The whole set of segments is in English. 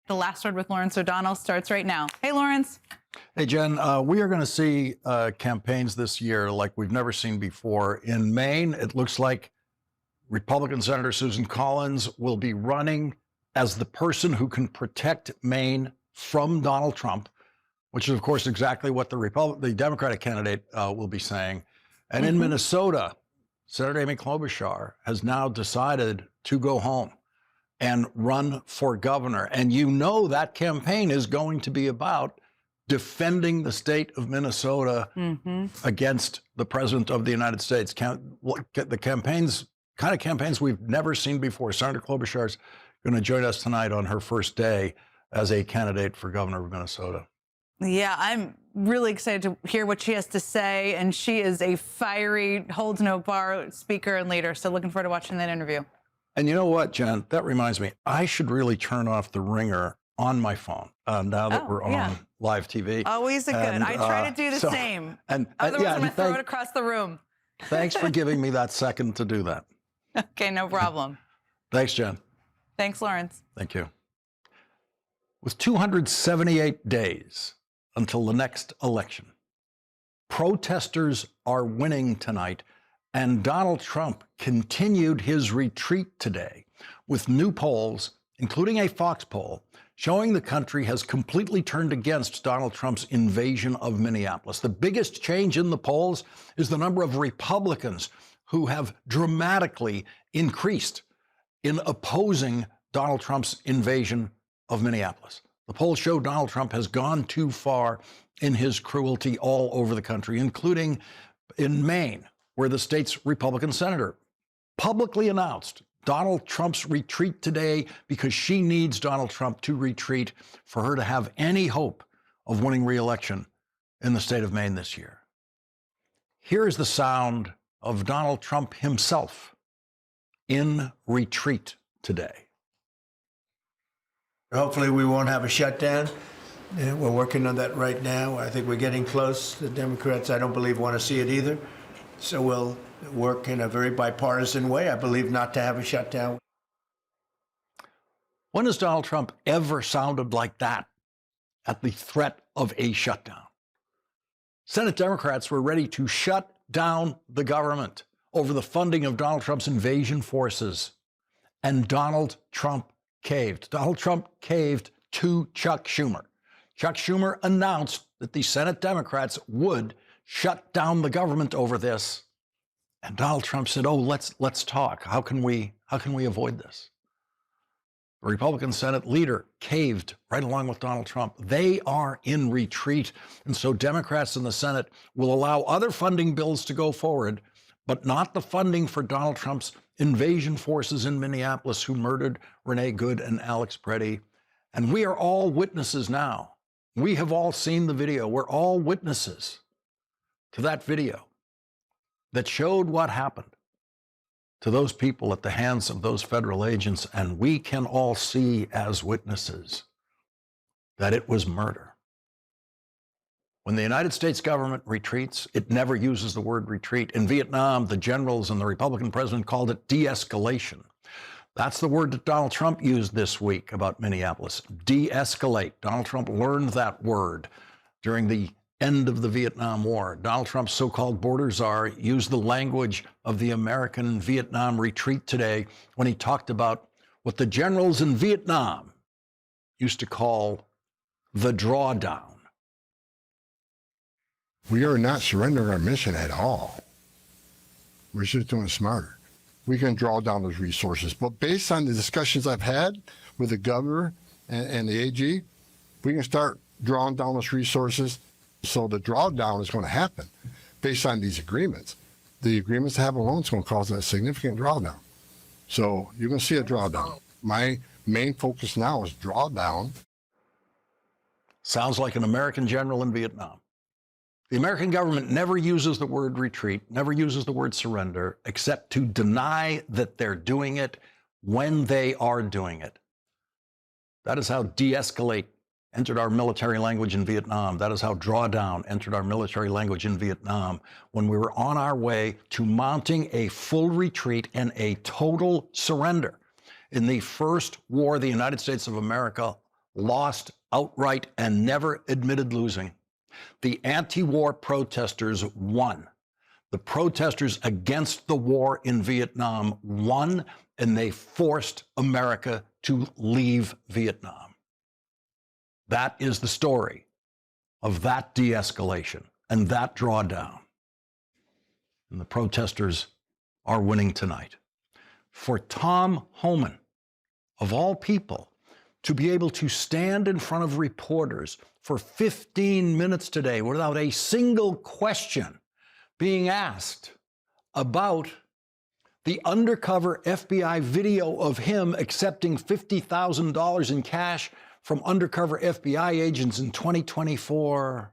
The Last Word with Lawrence O'Donnell starts right now. Hey, Lawrence. Hey, Jen, we are going to see campaigns this year like we've never seen before. In Maine, it looks like Republican Senator Susan Collins will be running as the person who can protect Maine from Donald Trump, which is, of course, exactly what the Democratic candidate will be saying. And in Minnesota, Senator Amy Klobuchar has now decided to go home and run for governor. And you know that campaign is going to be about defending the state of Minnesota against the president of the United States. The kind of campaigns we've never seen before. Senator Klobuchar is going to join us tonight on her first day as a candidate for governor of Minnesota. Yeah, I'm really excited to hear what she has to say. And she is a fiery, holds no bar speaker and leader. So looking forward to watching that interview. And you know what, Jen? That reminds me, I should really turn off the ringer on my phone now that we're on live TV. Always a good. I try to do the same. Otherwise, I'm going to throw it across the room. Thanks for giving me that second to do that. Okay, no problem. Thanks, Jen. Thanks, Lawrence. Thank you. With 278 days until the next election, protesters are winning tonight, and Donald Trump continued his retreat today with new polls, including a Fox poll, showing the country has completely turned against Donald Trump's invasion of Minneapolis. The biggest change in the polls is the number of Republicans who have dramatically increased in opposing Donald Trump's invasion of Minneapolis. The polls show Donald Trump has gone too far in his cruelty all over the country, including in Maine, where the state's Republican senator publicly announced Donald Trump's retreat today because she needs Donald Trump to retreat for her to have any hope of winning re-election in the state of Maine this year. Here is the sound of Donald Trump himself in retreat today. Hopefully we won't have a shutdown. We're working on that right now. I think we're getting close. The Democrats, I don't believe, want to see it either. So we'll work in a very bipartisan way, I believe, not to have a shutdown. When has Donald Trump ever sounded like that at the threat of a shutdown? Senate Democrats were ready to shut down the government over the funding of Donald Trump's invasion forces. And Donald Trump caved. Donald Trump caved to Chuck Schumer. Chuck Schumer announced that the Senate Democrats would shut down the government over this. And Donald Trump said, "Oh, let's talk. How can we avoid this?" The Republican Senate leader caved right along with Donald Trump. They are in retreat. And so Democrats in the Senate will allow other funding bills to go forward, but not the funding for Donald Trump's invasion forces in Minneapolis who murdered Renee Good and Alex Preddy. And we are all witnesses now. We have all seen the video. We're all witnesses to that video that showed what happened to those people at the hands of those federal agents. And we can all see as witnesses that it was murder. When the United States government retreats, it never uses the word retreat. In Vietnam, the generals and the Republican president called it de-escalation. That's the word that Donald Trump used this week about Minneapolis, de-escalate. Donald Trump learned that word during the end of the Vietnam War. Donald Trump's so-called border czar used the language of the American Vietnam retreat today when he talked about what the generals in Vietnam used to call the drawdown. We are not surrendering our mission at all. We're just doing it smarter. We can draw down those resources. But based on the discussions I've had with the governor and the AG, we can start drawing down those resources. So the drawdown is going to happen based on these agreements. The agreements to have a loan is going to cause a significant drawdown. So you're going to see a drawdown. My main focus now is drawdown. Sounds like an American general in Vietnam. The American government never uses the word retreat, never uses the word surrender, except to deny that they're doing it when they are doing it. That is how de-escalate entered our military language in Vietnam. That is how drawdown entered our military language in Vietnam when we were on our way to mounting a full retreat and a total surrender in the first war the United States of America lost outright and never admitted losing. The anti-war protesters won. The protesters against the war in Vietnam won, and they forced America to leave Vietnam. That is the story of that de-escalation and that drawdown. And the protesters are winning tonight. For Tom Homan, of all people, to be able to stand in front of reporters for 15 minutes today without a single question being asked about the undercover FBI video of him accepting $50,000 in cash from undercover FBI agents in 2024.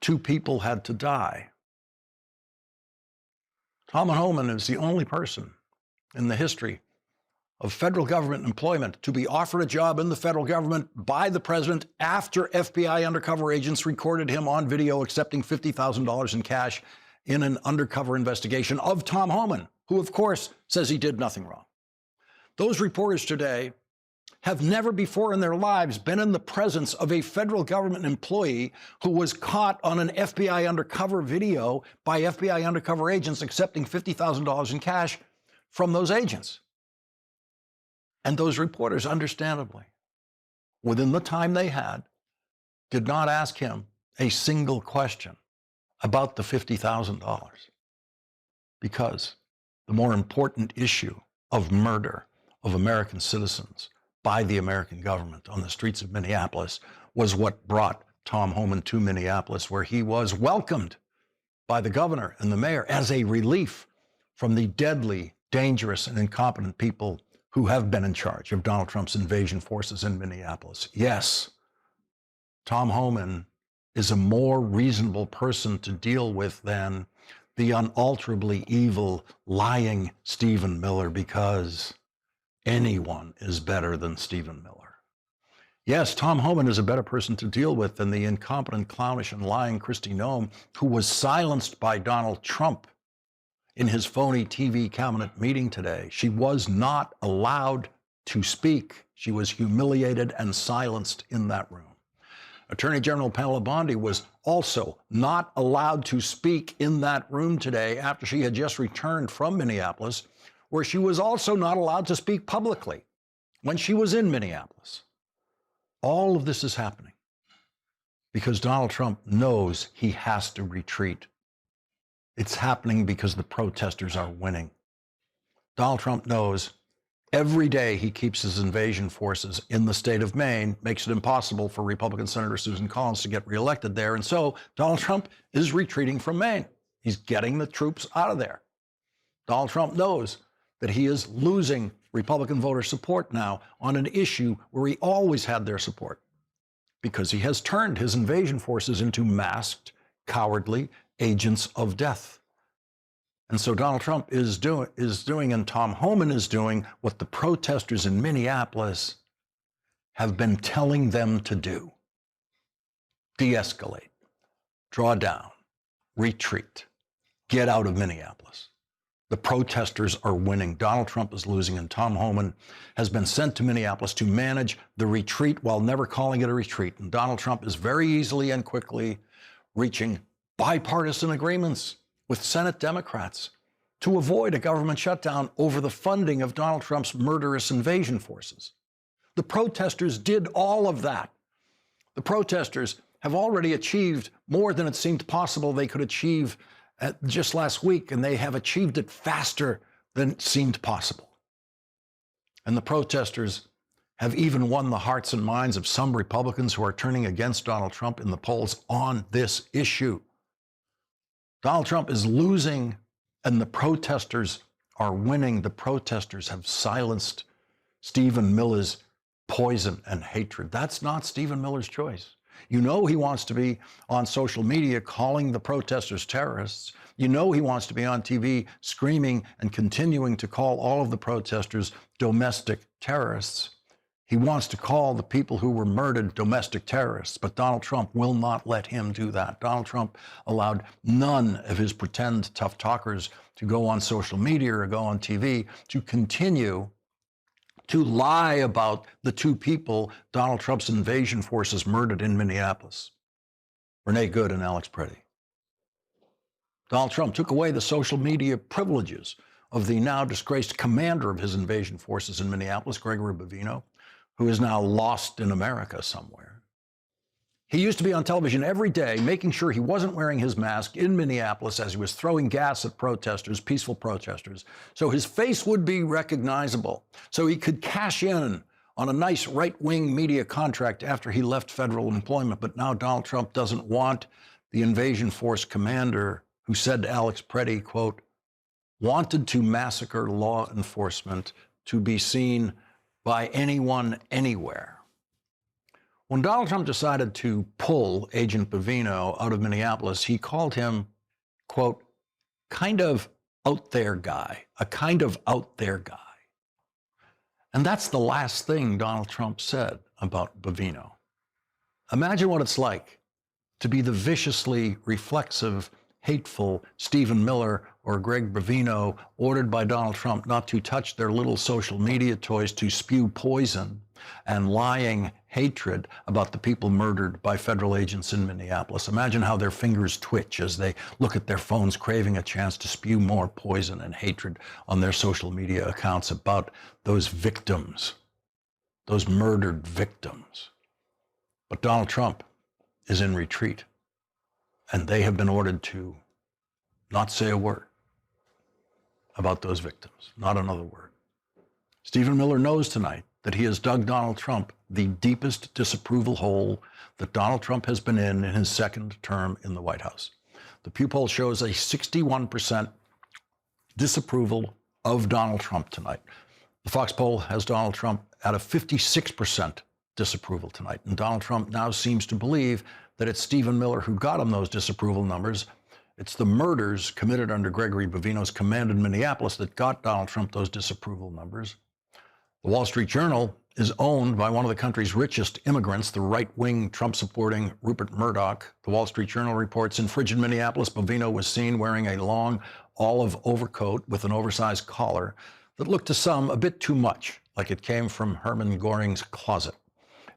2 people had to die. Tom Homan is the only person in the history of federal government employment to be offered a job in the federal government by the president after FBI undercover agents recorded him on video accepting $50,000 in cash in an undercover investigation of Tom Homan, who, of course, says he did nothing wrong. Those reporters today have never before in their lives been in the presence of a federal government employee who was caught on an FBI undercover video by FBI undercover agents accepting $50,000 in cash from those agents. And those reporters, understandably, within the time they had, did not ask him a single question about the $50,000, because the more important issue of murder of American citizens by the American government on the streets of Minneapolis was what brought Tom Homan to Minneapolis, where he was welcomed by the governor and the mayor as a relief from the deadly, dangerous, and incompetent people who have been in charge of Donald Trump's invasion forces in Minneapolis. Yes, Tom Homan is a more reasonable person to deal with than the unalterably evil, lying Stephen Miller, because anyone is better than Stephen Miller. Yes, Tom Homan is a better person to deal with than the incompetent, clownish, and lying Kristi Noem, who was silenced by Donald Trump in his phony TV cabinet meeting today. She was not allowed to speak. She was humiliated and silenced in that room. Attorney General Pamela Bondi was also not allowed to speak in that room today after she had just returned from Minneapolis, where she was also not allowed to speak publicly when she was in Minneapolis. All of this is happening because Donald Trump knows he has to retreat. It's happening because the protesters are winning. Donald Trump knows every day he keeps his invasion forces in the state of Maine makes it impossible for Republican Senator Susan Collins to get reelected there. And so Donald Trump is retreating from Maine. He's getting the troops out of there. Donald Trump knows that he is losing Republican voter support now on an issue where he always had their support, because he has turned his invasion forces into masked, cowardly agents of death. And so Donald Trump is doing, and Tom Homan is doing, what the protesters in Minneapolis have been telling them to do: de-escalate, draw down, retreat, get out of Minneapolis. The protesters are winning. Donald Trump is losing, and Tom Homan has been sent to Minneapolis to manage the retreat while never calling it a retreat. And Donald Trump is very easily and quickly reaching bipartisan agreements with Senate Democrats to avoid a government shutdown over the funding of Donald Trump's murderous invasion forces. The protesters did all of that. The protesters have already achieved more than it seemed possible they could achieve just last week, and they have achieved it faster than it seemed possible. And the protesters have even won the hearts and minds of some Republicans who are turning against Donald Trump in the polls on this issue. Donald Trump is losing, and the protesters are winning. The protesters have silenced Stephen Miller's poison and hatred. That's not Stephen Miller's choice. You know he wants to be on social media calling the protesters terrorists. You know he wants to be on TV screaming and continuing to call all of the protesters domestic terrorists. He wants to call the people who were murdered domestic terrorists, but Donald Trump will not let him do that. Donald Trump allowed none of his pretend tough talkers to go on social media or go on TV to continue to lie about the two people Donald Trump's invasion forces murdered in Minneapolis, Renee Good and Alex Preddy. Donald Trump took away the social media privileges of the now disgraced commander of his invasion forces in Minneapolis, Gregory Bovino, who is now lost in America somewhere. He used to be on television every day, making sure he wasn't wearing his mask in Minneapolis as he was throwing gas at protesters, peaceful protesters, so his face would be recognizable, so he could cash in on a nice right-wing media contract after he left federal employment. But now Donald Trump doesn't want the invasion force commander who said to Alex Preddy, quote, wanted to massacre law enforcement to be seen by anyone, anywhere. When Donald Trump decided to pull Agent Bovino out of Minneapolis, he called him, quote, kind of out there guy, a kind of out there guy. And that's the last thing Donald Trump said about Bovino. Imagine what it's like to be the viciously reflexive, hateful Stephen Miller or Greg Bovino, ordered by Donald Trump not to touch their little social media toys, to spew poison and lying hatred about the people murdered by federal agents in Minneapolis. Imagine how their fingers twitch as they look at their phones, craving a chance to spew more poison and hatred on their social media accounts about those victims, those murdered victims. But Donald Trump is in retreat, and they have been ordered to not say a word about those victims, not another word. Stephen Miller knows tonight that he has dug Donald Trump the deepest disapproval hole that Donald Trump has been in his second term in the White House. The Pew poll shows a 61% disapproval of Donald Trump tonight. The Fox poll has Donald Trump at a 56% disapproval tonight. And Donald Trump now seems to believe that it's Stephen Miller who got him those disapproval numbers. It's the murders committed under Gregory Bovino's command in Minneapolis that got Donald Trump those disapproval numbers. The Wall Street Journal is owned by one of the country's richest immigrants, the right-wing Trump-supporting Rupert Murdoch. The Wall Street Journal reports in frigid Minneapolis, Bovino was seen wearing a long olive overcoat with an oversized collar that looked to some a bit too much, like it came from Herman Goring's closet.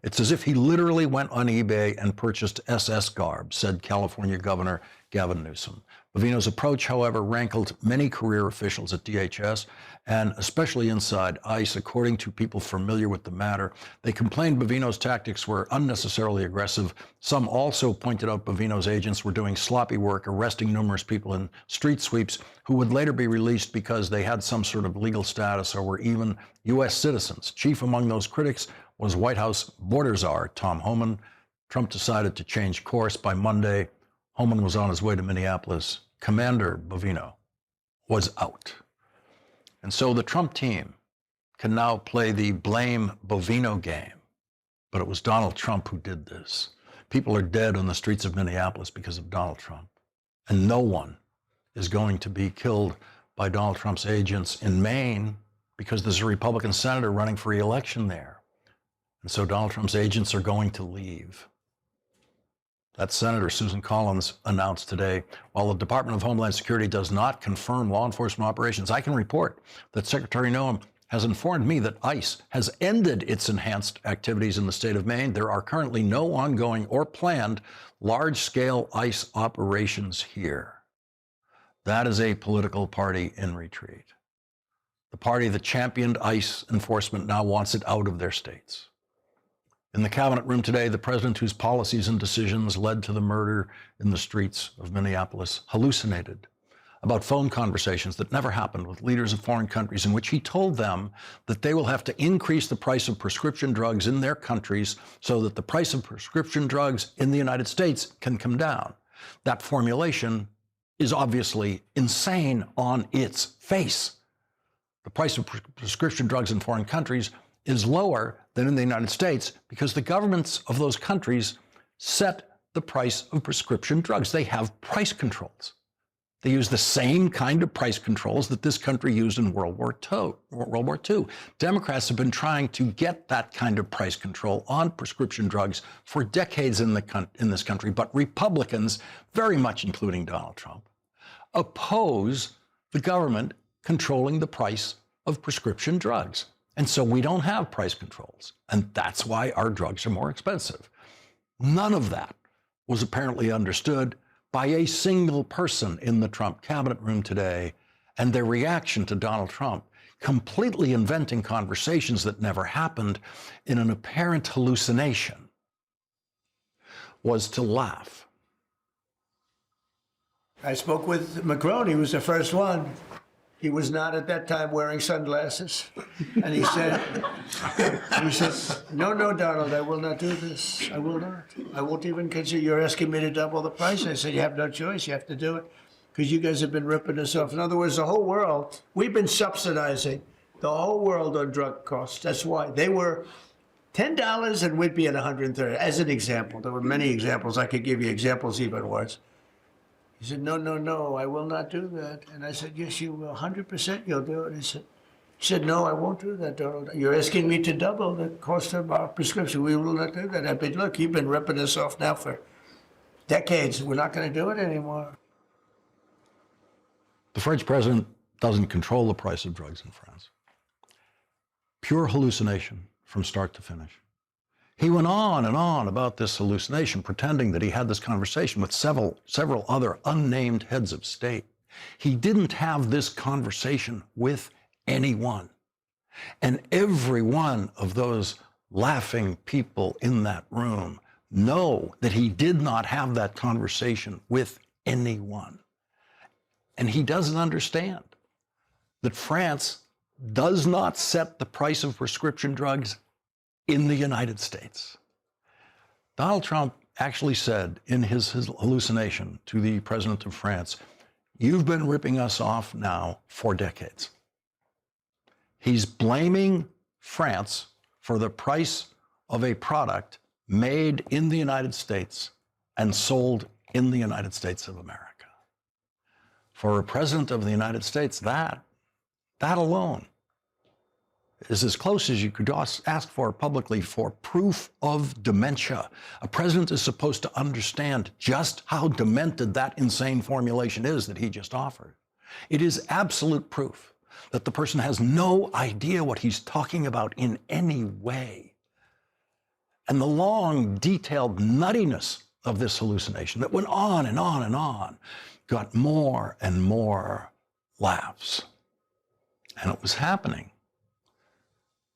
It's as if he literally went on eBay and purchased SS garb, said California Governor Gavin Newsom. Bovino's approach, however, rankled many career officials at DHS and especially inside ICE. According to people familiar with the matter, they complained Bovino's tactics were unnecessarily aggressive. Some also pointed out Bovino's agents were doing sloppy work, arresting numerous people in street sweeps who would later be released because they had some sort of legal status or were even U.S. citizens. Chief among those critics was White House border czar Tom Homan. Trump decided to change course by Monday. Homan was on his way to Minneapolis. Commander Bovino was out. And so the Trump team can now play the blame Bovino game. But it was Donald Trump who did this. People are dead on the streets of Minneapolis because of Donald Trump. And no one is going to be killed by Donald Trump's agents in Maine because there's a Republican senator running for re-election there. And so Donald Trump's agents are going to leave. That Senator Susan Collins announced today, while the Department of Homeland Security does not confirm law enforcement operations, I can report that Secretary Noem has informed me that ICE has ended its enhanced activities in the state of Maine. There are currently no ongoing or planned large-scale ICE operations here. That is a political party in retreat. The party that championed ICE enforcement now wants it out of their states. In the cabinet room today, the president whose policies and decisions led to the murder in the streets of Minneapolis hallucinated about phone conversations that never happened with leaders of foreign countries in which he told them that they will have to increase the price of prescription drugs in their countries so that the price of prescription drugs in the United States can come down. That formulation is obviously insane on its face. The price of prescription drugs in foreign countries is lower than in the United States because the governments of those countries set the price of prescription drugs. They have price controls. They use the same kind of price controls that this country used in World War II. Democrats have been trying to get that kind of price control on prescription drugs for decades in this country, but Republicans, very much including Donald Trump, oppose the government controlling the price of prescription drugs. And so we don't have price controls. And that's why our drugs are more expensive. None of that was apparently understood by a single person in the Trump cabinet room today, and their reaction to Donald Trump completely inventing conversations that never happened in an apparent hallucination was to laugh. I spoke with Macron. He was the first one. He was not at that time wearing sunglasses. And he said, no, Donald, I will not do this. I will not. I won't even consider. You're asking me to double the price. I said, you have no choice. You have to do it because you guys have been ripping us off. In other words, the whole world, we've been subsidizing the whole world on drug costs. That's why they were $10 and we'd be at 130. As an example, there were many examples. I could give you examples even worse. He said, no, I will not do that. And I said, yes, you will. 100% you'll do it. He said, no, I won't do that, Donald. You're asking me to double the cost of our prescription. We will not do that. I said, look, you've been ripping us off now for decades. We're not going to do it anymore. The French president doesn't control the price of drugs in France. Pure hallucination from start to finish. He went on and on about this hallucination, pretending that he had this conversation with several other unnamed heads of state. He didn't have this conversation with anyone. And every one of those laughing people in that room know that he did not have that conversation with anyone. And he doesn't understand that France does not set the price of prescription drugs in the United States. Donald Trump actually said in his hallucination to the president of France, you've been ripping us off now for decades. He's blaming France for the price of a product made in the United States and sold in the United States of America. For a president of the United States, that alone is as close as you could ask for publicly for proof of dementia. A president is supposed to understand just how demented that insane formulation is that he just offered. It is absolute proof that the person has no idea what he's talking about in any way. And the long, detailed nuttiness of this hallucination that went on and on and on got more and more laughs. And it was happening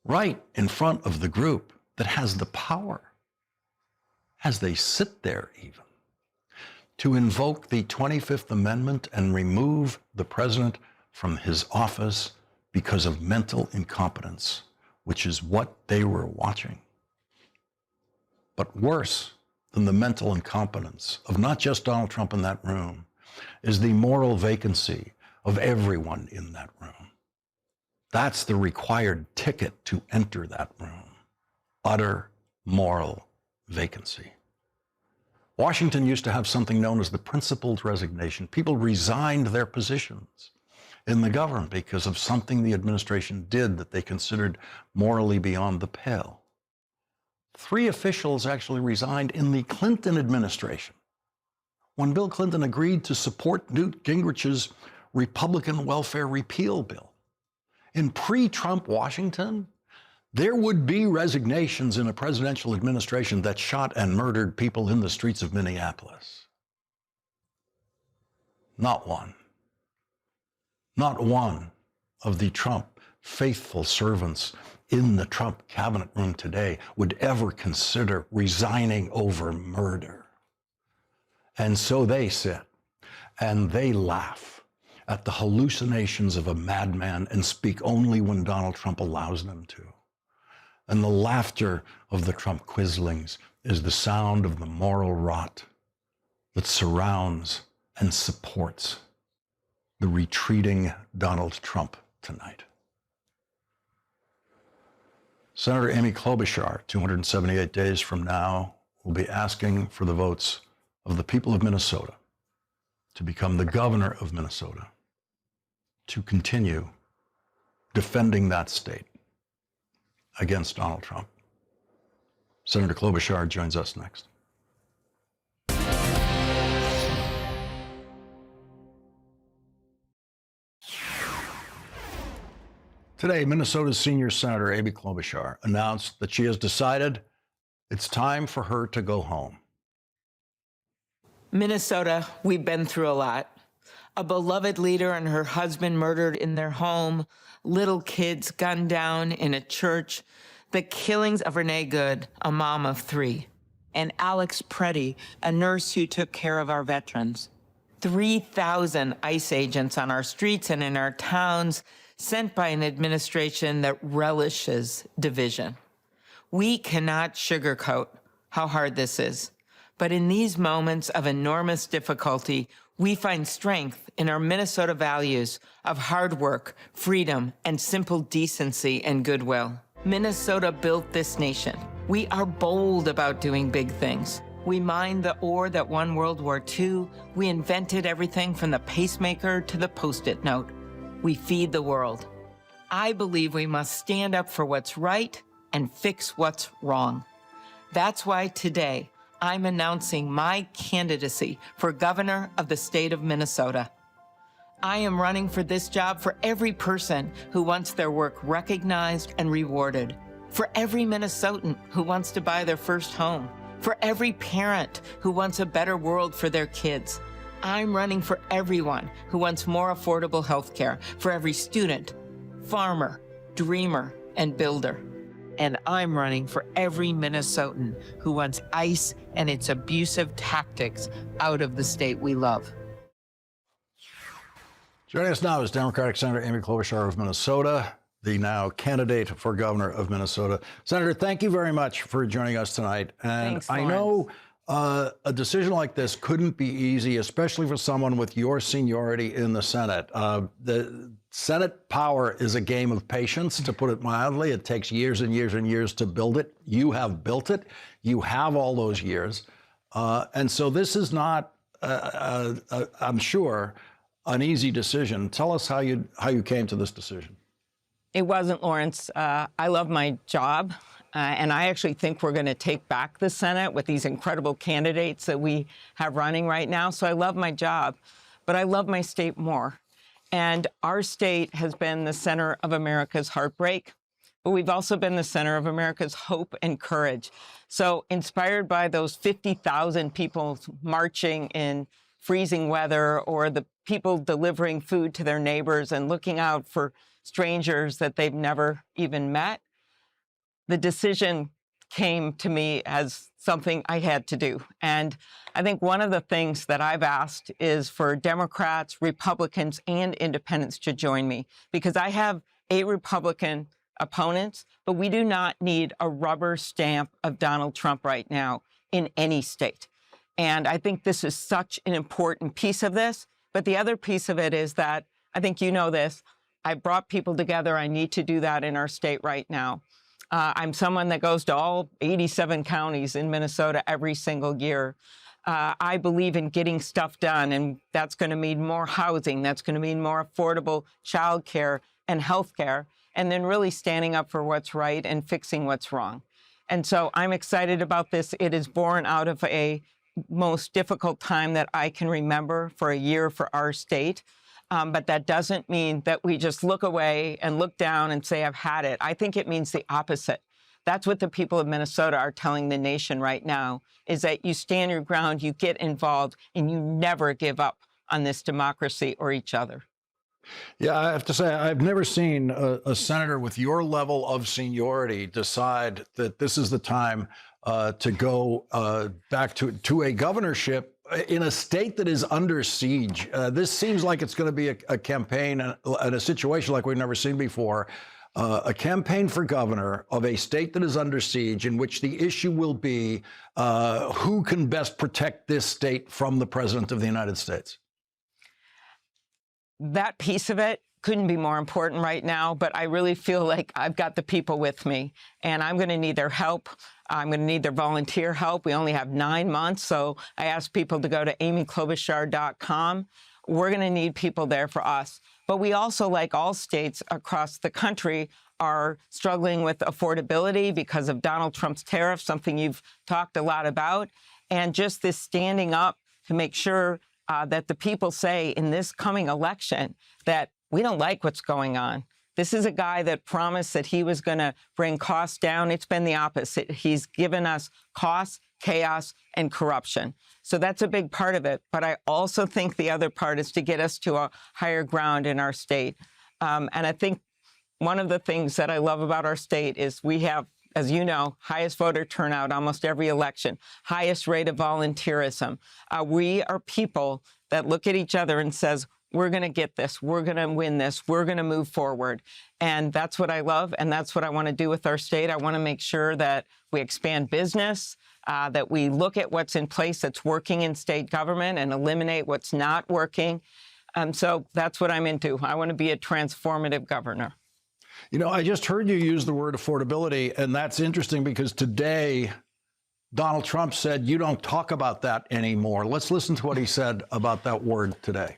right in front of the group that has the power, as they sit there even, to invoke the 25th Amendment and remove the president from his office because of mental incompetence, which is what they were watching. But worse than the mental incompetence of not just Donald Trump in that room is the moral vacancy of everyone in that room. That's the required ticket to enter that room. Utter moral vacancy. Washington used to have something known as the principled resignation. People resigned their positions in the government because of something the administration did that they considered morally beyond the pale. 3 officials actually resigned in the Clinton administration when Bill Clinton agreed to support Newt Gingrich's Republican welfare repeal bill. In pre-Trump Washington, there would be resignations in a presidential administration that shot and murdered people in the streets of Minneapolis. Not one. Not one of the Trump faithful servants in the Trump cabinet room today would ever consider resigning over murder. And so they sit and they laugh at the hallucinations of a madman and speak only when Donald Trump allows them to. And the laughter of the Trump quislings is the sound of the moral rot that surrounds and supports the retreating Donald Trump tonight. Senator Amy Klobuchar, 278 days from now, will be asking for the votes of the people of Minnesota to become the governor of Minnesota, to continue defending that state against Donald Trump. Senator Klobuchar joins us next. Today, Minnesota's senior senator, Amy Klobuchar, announced that she has decided it's time for her to go home. Minnesota, we've been through a lot. A beloved leader and her husband murdered in their home, little kids gunned down in a church, the killings of Renee Good, a mom of 3, and Alex Preddy, a nurse who took care of our veterans. 3,000 ICE agents on our streets and in our towns, sent by an administration that relishes division. We cannot sugarcoat how hard this is. But in these moments of enormous difficulty, we find strength in our Minnesota values of hard work, freedom, and simple decency and goodwill. Minnesota built this nation. We are bold about doing big things. We mined the ore that won World War II. We invented everything from the pacemaker to the Post-it note. We feed the world. I believe we must stand up for what's right and fix what's wrong. That's why today, I'm announcing my candidacy for governor of the state of Minnesota. I am running for this job for every person who wants their work recognized and rewarded, for every Minnesotan who wants to buy their first home, for every parent who wants a better world for their kids. I'm running for everyone who wants more affordable health care, for every student, farmer, dreamer, and builder. And I'm running for every Minnesotan who wants ICE and its abusive tactics out of the state we love. Joining us now is Democratic Senator Amy Klobuchar of Minnesota, the now candidate for governor of Minnesota. Senator, thank you very much for joining us tonight. And Thanks, I know a decision like this couldn't be easy, especially for someone with your seniority in the Senate. The Senate power is a game of patience, to put it mildly. It takes years and years and years to build it. You have built it. You have all those years. And so this is not, I'm sure, an easy decision. Tell us how you came to this decision. It wasn't, Lawrence. I love my job. And I actually think we're going to take back the Senate with these incredible candidates that we have running right now. So I love my job, but I love my state more. And our state has been the center of America's heartbreak, but we've also been the center of America's hope and courage. So inspired by those 50,000 people marching in freezing weather, or the people delivering food to their neighbors and looking out for strangers that they've never even met, the decision came to me as something I had to do. And I think one of the things that I've asked is for Democrats, Republicans, and independents to join me, because I have 8 Republican opponents, but we do not need a rubber stamp of Donald Trump right now in any state. And I think this is such an important piece of this. But the other piece of it is that, I think you know this, I brought people together. I need to do that in our state right now. I'm someone that goes to all 87 counties in Minnesota every single year. I believe in getting stuff done, and that's going to mean more housing. That's going to mean more affordable child care and health care, and then really standing up for what's right and fixing what's wrong. And so I'm excited about this. It is born out of a most difficult time that I can remember for a year for our state. But that doesn't mean that we just look away and look down and say, I've had it. I think it means the opposite. That's what the people of Minnesota are telling the nation right now, is that you stand your ground, you get involved, and you never give up on this democracy or each other. Yeah, I have to say, I've never seen a senator with your level of seniority decide that this is the time to go back to a governorship in a state that is under siege. This seems like it's going to be a campaign and a situation like we've never seen before. A campaign for governor of a state that is under siege, in which the issue will be who can best protect this state from the president of the United States. That piece of it couldn't be more important right now, but I really feel like I've got the people with me, and I'm going to need their help. I'm going to need their volunteer help. We only have 9 months, so I ask people to go to amyklobuchar.com. We're going to need people there for us. But we also, like all states across the country, are struggling with affordability because of Donald Trump's tariffs, something you've talked a lot about, and just this standing up to make sure that the people say in this coming election that we don't like what's going on, This is a guy that promised that he was going to bring costs down. It's been the opposite. He's given us costs, chaos, and corruption. So that's a big part of it. But I also think the other part is to get us to a higher ground in our state. And I think one of the things that I love about our state is we have, as you know, highest voter turnout almost every election, highest rate of volunteerism. We are people that look at each other and says, we're going to get this. We're going to win this. We're going to move forward. And that's what I love. And that's what I want to do with our state. I want to make sure that we expand business, that we look at what's in place that's working in state government and eliminate what's not working. So that's what I'm into. I want to be a transformative governor. You know, I just heard you use the word affordability, and that's interesting because today Donald Trump said you don't talk about that anymore. Let's listen to what he said about that word today.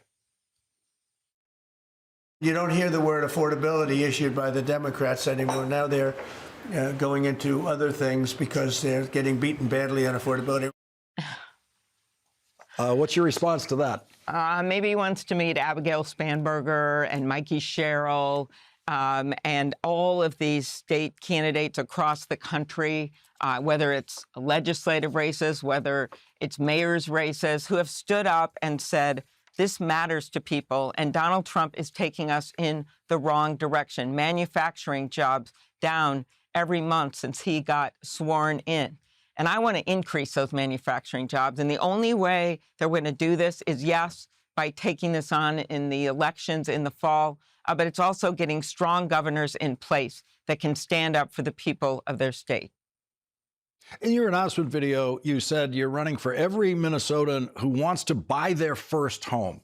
You don't hear the word affordability issued by the Democrats anymore. Now they're going into other things because they're getting beaten badly on affordability. What's your response to that? Maybe he wants to meet Abigail Spanberger and Mikey Sherrill and all of these state candidates across the country, whether it's legislative races, whether it's mayor's races, who have stood up and said, this matters to people, and Donald Trump is taking us in the wrong direction. Manufacturing jobs down every month since he got sworn in. And I want to increase those manufacturing jobs. And the only way that we're going to do this is, yes, by taking this on in the elections in the fall, but it's also getting strong governors in place that can stand up for the people of their state. In your announcement video, you said you're running for every Minnesotan who wants to buy their first home.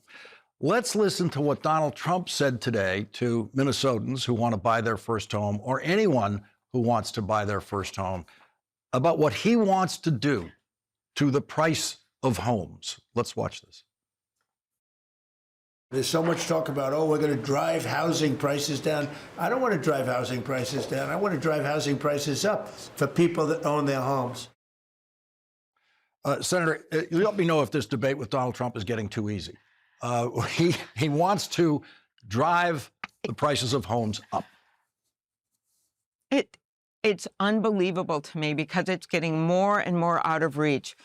Let's listen to what Donald Trump said today to Minnesotans who want to buy their first home, or anyone who wants to buy their first home, about what he wants to do to the price of homes. Let's watch this. There's so much talk about, oh, we're going to drive housing prices down. I don't want to drive housing prices down. I want to drive housing prices up for people that own their homes. Senator, you let me know if this debate with Donald Trump is getting too easy. He wants to drive the prices of homes up. It's unbelievable to me because it's getting more and more out of reach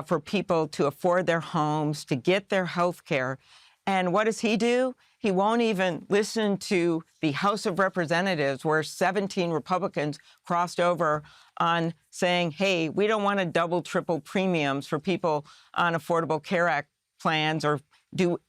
for people to afford their homes, to get their health care. And what does he do? He won't even listen to the House of Representatives, where 17 Republicans crossed over on saying, hey, we don't want to double, triple premiums for people on Affordable Care Act plans or do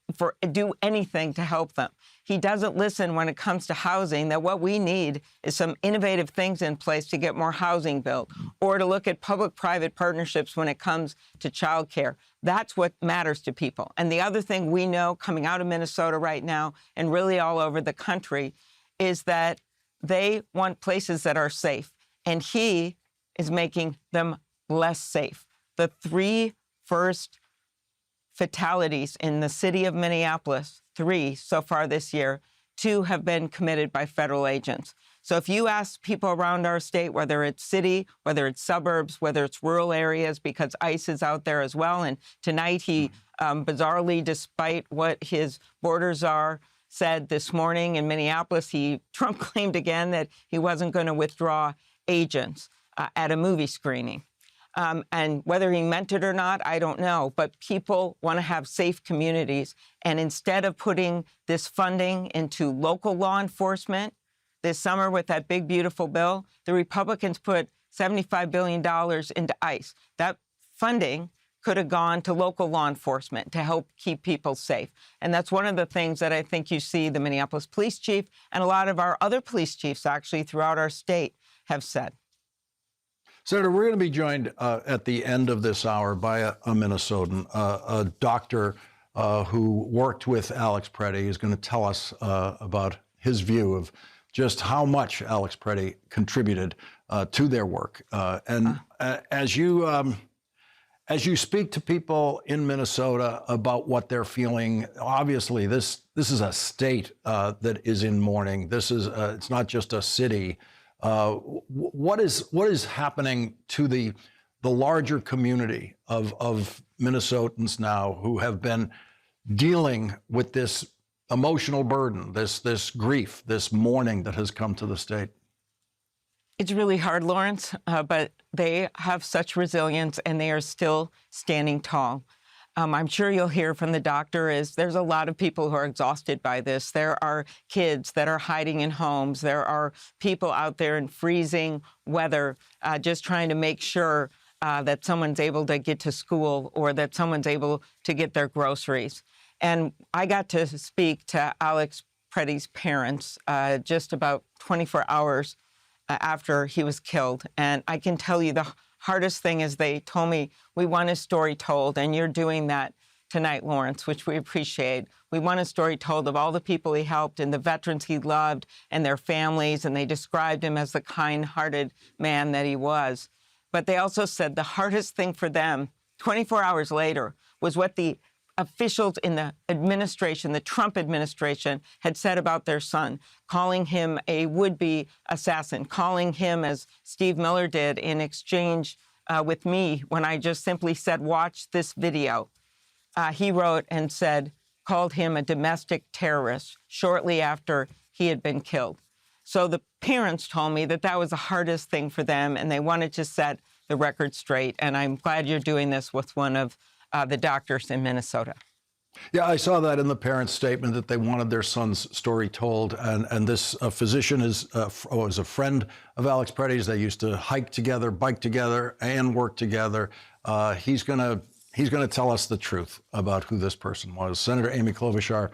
anything to help them. He doesn't listen when it comes to housing, that what we need is some innovative things in place to get more housing built, or to look at public-private partnerships when it comes to childcare. That's what matters to people. And the other thing we know coming out of Minnesota right now and really all over the country is that they want places that are safe. And he is making them less safe. The 3 first fatalities in the city of Minneapolis, 3 so far this year, 2 have been committed by federal agents. So if you ask people around our state, whether it's city, whether it's suburbs, whether it's rural areas, because ICE is out there as well. And tonight he, bizarrely, despite what his borders are, said this morning in Minneapolis, Trump claimed again that he wasn't going to withdraw agents at a movie screening. And whether he meant it or not, I don't know. But people want to have safe communities. And instead of putting this funding into local law enforcement this summer with that big, beautiful bill, the Republicans put $75 billion into ICE. That funding could have gone to local law enforcement to help keep people safe. And that's one of the things that I think you see the Minneapolis police chief and a lot of our other police chiefs actually throughout our state have said. Senator, we're going to be joined at the end of this hour by a Minnesotan, a doctor who worked with Alex Preddy, who's going to tell us about his view of just how much Alex Preddy contributed to their work. As you speak to people in Minnesota about what they're feeling, obviously this is a state that is in mourning. This is it's not just a city. What is happening to the larger community of Minnesotans now who have been dealing with this emotional burden, this grief, this mourning that has come to the state? It's really hard, Lawrence, but they have such resilience and they are still standing tall. I'm sure you'll hear from the doctor there's a lot of people who are exhausted by this. There are kids that are hiding in homes. There are people out there in freezing weather just trying to make sure that someone's able to get to school or that someone's able to get their groceries. And I got to speak to Alex Preddy's parents just about 24 hours after he was killed. And I can tell you the hardest thing is they told me, we want his story told, and you're doing that tonight, Lawrence, which we appreciate. We want a story told of all the people he helped and the veterans he loved and their families, and they described him as the kind-hearted man that he was. But they also said the hardest thing for them, 24 hours later, was what the officials in the administration, the Trump administration, had said about their son, calling him a would-be assassin, calling him, as Steve Miller did in exchange with me when I just simply said, watch this video. He wrote and said, called him a domestic terrorist shortly after he had been killed. So the parents told me that that was the hardest thing for them, and they wanted to set the record straight. And I'm glad you're doing this with one of the doctors in Minnesota. Yeah, I saw that in the parents' statement that they wanted their son's story told. And this physician was a friend of Alex Preddy's. They used to hike together, bike together, and work together. He's gonna tell us the truth about who this person was. Senator Amy Klobuchar,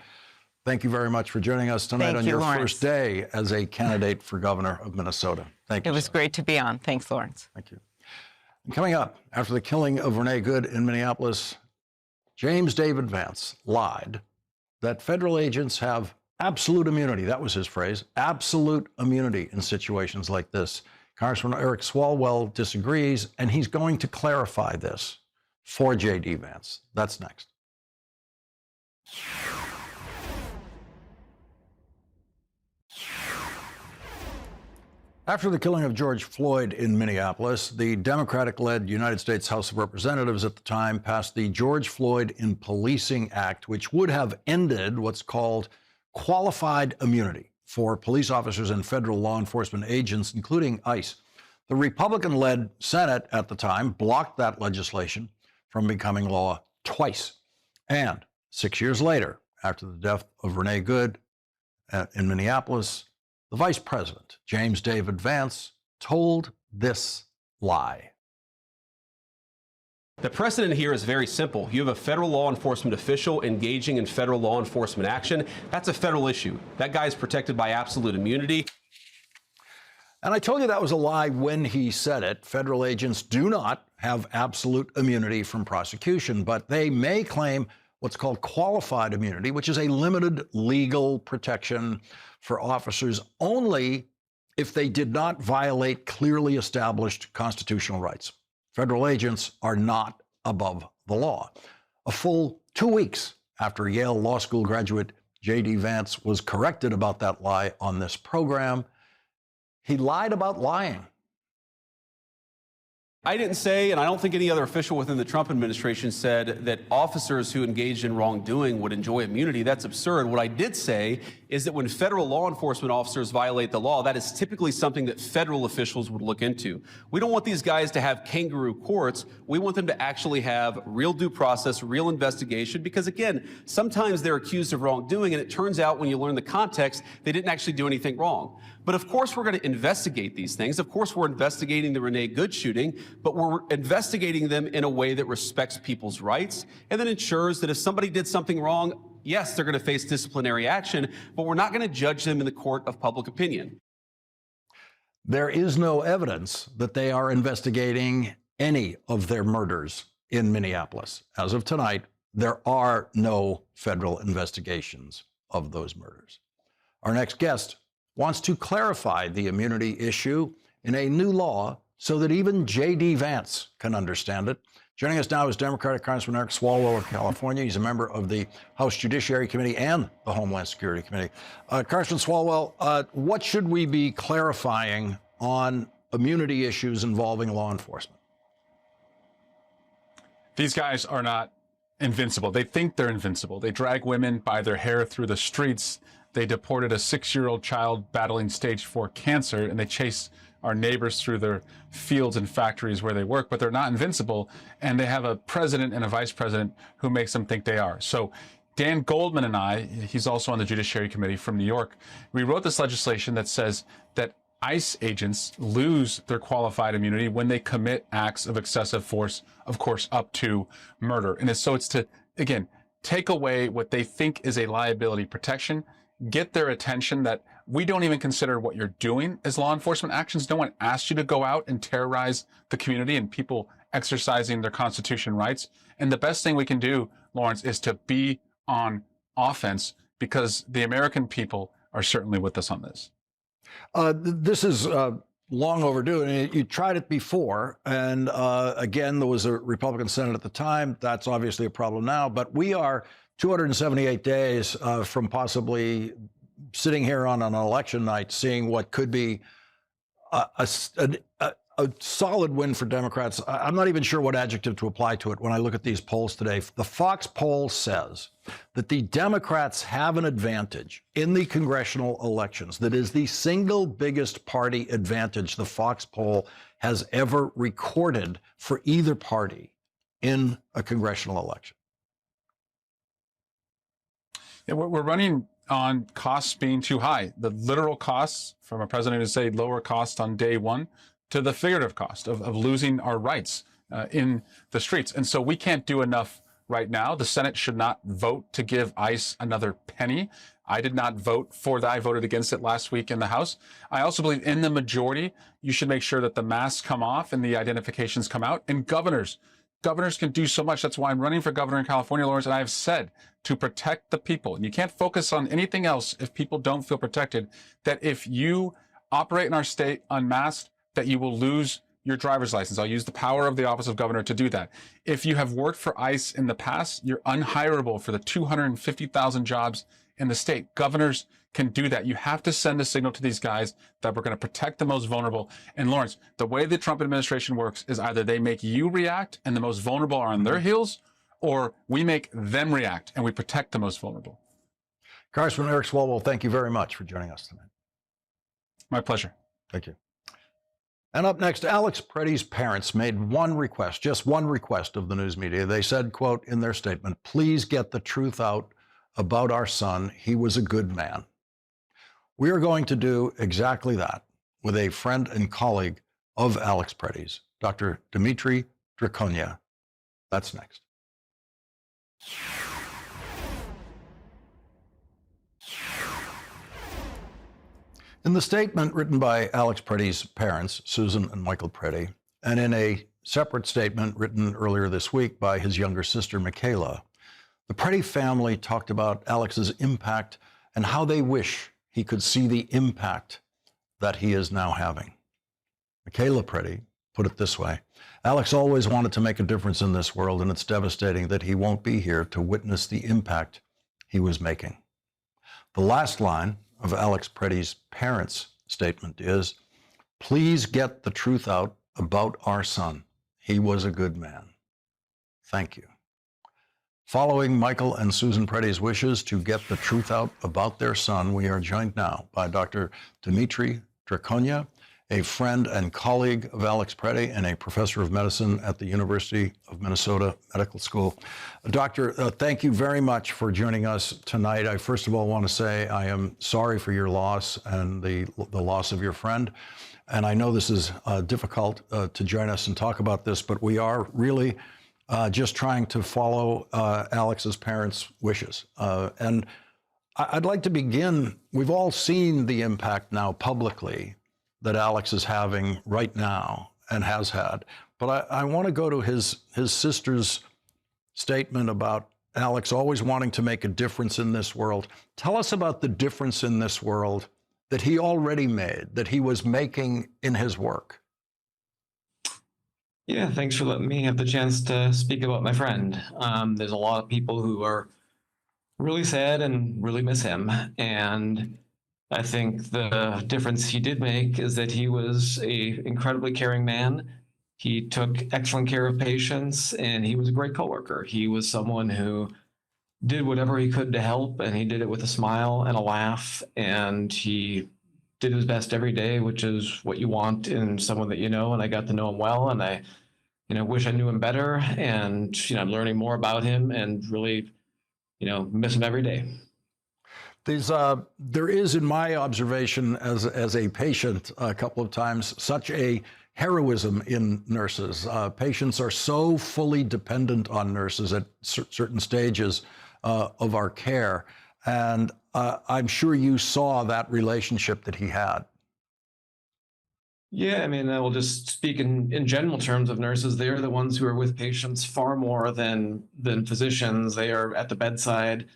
thank you very much for joining us tonight on your first day as a candidate for governor of Minnesota. Thank you. It was great to be on. Thanks, Lawrence. Thank you. And coming up, after the killing of Renee Good in Minneapolis, James David Vance lied that federal agents have absolute immunity. That was his phrase, absolute immunity in situations like this. Congressman Eric Swalwell disagrees, and he's going to clarify this for J.D. Vance. That's next. After the killing of George Floyd in Minneapolis, the Democratic-led United States House of Representatives at the time passed the George Floyd in Policing Act, which would have ended what's called qualified immunity for police officers and federal law enforcement agents, including ICE. The Republican-led Senate at the time blocked that legislation from becoming law twice. And 6 years later, after the death of Renee Good in Minneapolis, the Vice President, James David Vance, told this lie. The precedent here is very simple. You have a federal law enforcement official engaging in federal law enforcement action. That's a federal issue. That guy is protected by absolute immunity. And I told you that was a lie when he said it. Federal agents do not have absolute immunity from prosecution, but they may claim what's called qualified immunity, which is a limited legal protection for officers only if they did not violate clearly established constitutional rights. Federal agents are not above the law. A full 2 weeks after Yale Law School graduate J.D. Vance was corrected about that lie on this program, he lied about lying. I didn't say, and I don't think any other official within the Trump administration said, that officers who engaged in wrongdoing would enjoy immunity. That's absurd. What I did say is that when federal law enforcement officers violate the law, that is typically something that federal officials would look into. We don't want these guys to have kangaroo courts. We want them to actually have real due process, real investigation, because again, sometimes they're accused of wrongdoing, and it turns out when you learn the context, they didn't actually do anything wrong. But of course, we're going to investigate these things. Of course, we're investigating the Renee Good shooting, but we're investigating them in a way that respects people's rights and that ensures that if somebody did something wrong, yes, they're going to face disciplinary action, but we're not going to judge them in the court of public opinion. There is no evidence that they are investigating any of their murders in Minneapolis. As of tonight, there are no federal investigations of those murders. Our next guest wants to clarify the immunity issue in a new law so that even J.D. Vance can understand it. Joining us now is Democratic Congressman Eric Swalwell of California. He's a member of the House Judiciary Committee and the Homeland Security Committee. Congressman Swalwell, what should we be clarifying on immunity issues involving law enforcement? These guys are not invincible. They think they're invincible. They drag women by their hair through the streets. They deported a 6-year-old child battling stage 4 cancer, and they chase our neighbors through their fields and factories where they work, but they're not invincible. And they have a president and a vice president who makes them think they are. So Dan Goldman and I, he's also on the Judiciary Committee from New York, we wrote this legislation that says that ICE agents lose their qualified immunity when they commit acts of excessive force, of course, up to murder. And so it's to, again, take away what they think is a liability protection, get their attention that we don't even consider what you're doing as law enforcement actions. No one asked you to go out and terrorize the community and people exercising their Constitution rights. And the best thing we can do, Lawrence, is to be on offense, because the American people are certainly with us on this. This is long overdue. And you tried it before. And again, there was a Republican Senate at the time. That's obviously a problem now. But we are 278 days from possibly sitting here on an election night, seeing what could be a solid win for Democrats. I'm not even sure what adjective to apply to it when I look at these polls today. The Fox poll says that the Democrats have an advantage in the congressional elections. That is the single biggest party advantage the Fox poll has ever recorded for either party in a congressional election. Yeah, we're running on costs being too high. The literal costs, from a president who say lower cost on day one, to the figurative cost of losing our rights in the streets. And so we can't do enough right now. The Senate should not vote to give ICE another penny. I did not vote for that. I voted against it last week in the House. I also believe in the majority, you should make sure that the masks come off and the identifications come out. And governors can do so much. That's why I'm running for governor in California, Lawrence. And I have said to protect the people, and you can't focus on anything else if people don't feel protected, that if you operate in our state unmasked, that you will lose your driver's license. I'll use the power of the office of governor to do that. If you have worked for ICE in the past, you're unhireable for the 250,000 jobs in the state. Governors can do that. You have to send a signal to these guys that we're going to protect the most vulnerable. And Lawrence, the way the Trump administration works is either they make you react and the most vulnerable are on their heels, or we make them react and we protect the most vulnerable. Congressman Eric Swalwell, thank you very much for joining us tonight. My pleasure. Thank you. And up next, Alex Preddy's parents made one request, just one request of the news media. They said, quote, in their statement, please get the truth out about our son. He was a good man. We are going to do exactly that with a friend and colleague of Alex Preddy's, Dr. Dimitri Draconia. That's next. In the statement written by Alex Preddy's parents, Susan and Michael Preddy, and in a separate statement written earlier this week by his younger sister, Michaela, the Preddy family talked about Alex's impact and how they wish he could see the impact that he is now having. Michaela Preddy put it this way: Alex always wanted to make a difference in this world, and it's devastating that he won't be here to witness the impact he was making. The last line of Alex Preddy's parents' statement is, please get the truth out about our son. He was a good man. Thank you. Following Michael and Susan Preddy's wishes to get the truth out about their son, we are joined now by Dr. Dimitri Draconia, a friend and colleague of Alex Preddy and a professor of medicine at the University of Minnesota Medical School. Doctor, thank you very much for joining us tonight. I first of all want to say I am sorry for your loss and the loss of your friend. And I know this is difficult to join us and talk about this, but we are really just trying to follow Alex's parents' wishes. And I'd like to begin, we've all seen the impact now publicly that Alex is having right now and has had. But I want to go to his sister's statement about Alex always wanting to make a difference in this world. Tell us about the difference in this world that he already made, that he was making in his work. Yeah, thanks for letting me have the chance to speak about my friend. There's a lot of people who are really sad and really miss him. And I think the difference he did make is that he was an incredibly caring man. He took excellent care of patients, and he was a great coworker. He was someone who did whatever he could to help, and he did it with a smile and a laugh, and he did his best every day, which is what you want in someone that you know. And I got to know him well, and I wish I knew him better, and I'm learning more about him, and really miss him every day. There is, in my observation as a patient a couple of times, such a heroism in nurses. Patients are so fully dependent on nurses at certain stages of our care. And I'm sure you saw that relationship that he had. Yeah, I mean, I will just speak in general terms of nurses. They are the ones who are with patients far more than physicians. They are at the bedside.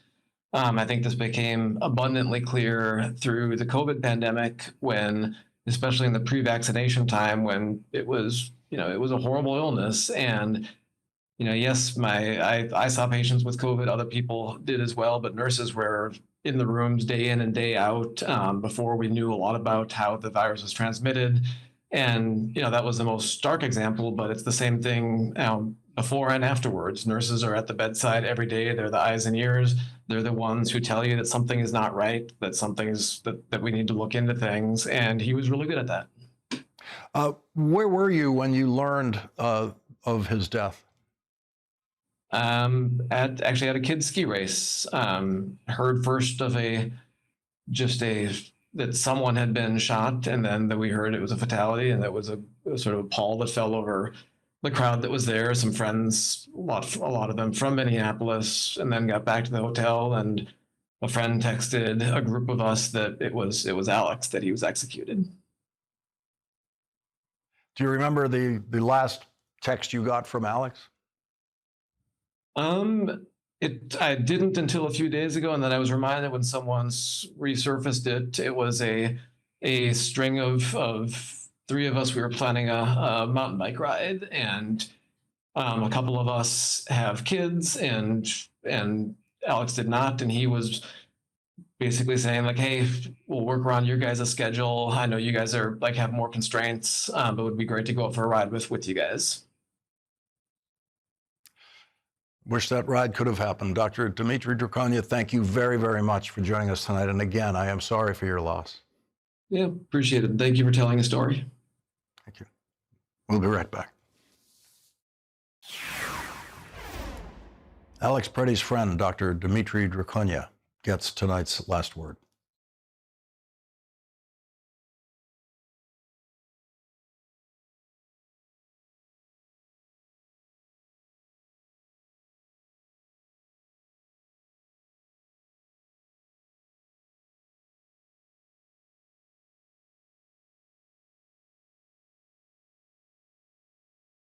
I think this became abundantly clear through the COVID pandemic, when, especially in the pre-vaccination time, when it was a horrible illness. And yes, I saw patients with COVID. Other people did as well, but nurses were in the rooms day in and day out before we knew a lot about how the virus was transmitted. And that was the most stark example, but it's the same thing before and afterwards. Nurses are at the bedside every day. They're the eyes and ears. They're the ones who tell you that something is not right, that that we need to look into things. And he was really good at that. Where were you when you learned of his death? Actually at a kid's ski race. Heard first of that someone had been shot, and then that we heard it was a fatality, and that was a sort of a pall that fell over the crowd that was there. Some friends, a lot of them from Minneapolis, and then got back to the hotel, and a friend texted a group of us that it was Alex, that he was executed. Do you remember the last text you got from Alex? I didn't until a few days ago, and then I was reminded when someone resurfaced it. It was a string of three of us. We were planning a mountain bike ride, and a couple of us have kids, and Alex did not, and he was basically saying like, "Hey, we'll work around your guys' schedule. I know you guys are have more constraints, but it would be great to go out for a ride with you guys." Wish that ride could have happened. Dr. Dmitry Draconia, thank you very, very much for joining us tonight. And again, I am sorry for your loss. Yeah, appreciate it. Thank you for telling a story. Thank you. We'll be right back. Alex Preddy's friend, Dr. Dmitry Draconia, gets tonight's last word.